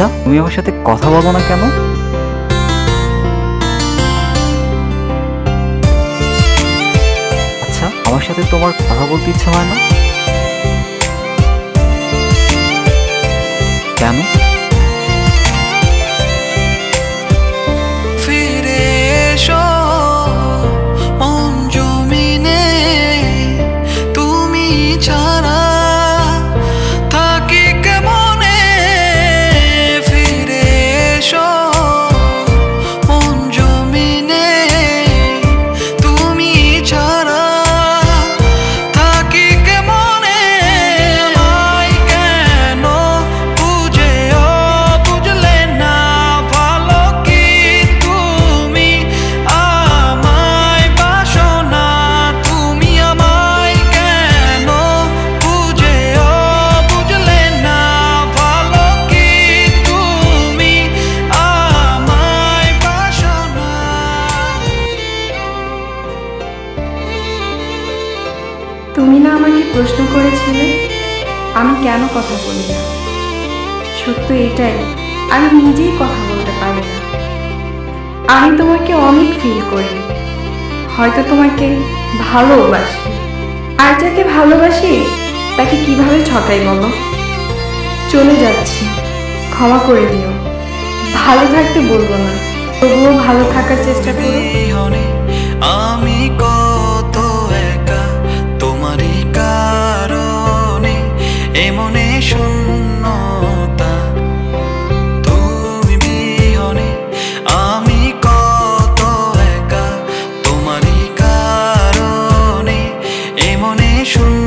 আচ্ছা, তুমি আমার সাথে কথা বলো না কেন? আচ্ছা, আমার সাথে তোমার কথা বলতে ইচ্ছা হয় না কেন? ফিরে এসো মন জমিনে, তুমি ছাড়া থাকি কেমনে। ফিরে এসো মন জমিনে, তুমি ছাড়া থাকি কেমনে। আমায় কেন বুঝেও বুঝলে না, ভালো কি তুমি আমায় বাসো না। তুমি আমায় কেন বুঝেও বুঝলে না, ভালো কি তুমি আমায় বাসো না। তুমি না আমাকে প্রশ্ন করেছিলে আমি কেন কথা বলি না। সত্য এটাই, আমি নিজেই কথা বলতে পারি না। আমি তোমাকে অনেক ফিল করি, হয়তো তোমাকে ভালোবাসি। আর যাকে ভালোবাসি তাকে কিভাবে ঠকাই বলো? চলে যাচ্ছি, ক্ষমা করে দিও। ভালো থাকতে বলবো না, তবুও ভালো থাকার চেষ্টা করো। বিহনে আমি কত একা, তোমারই কারণে এমনে শূন্যতা। তুমি বিহনে আমি কত একা, তোমারই কারণে এমনে শূন্য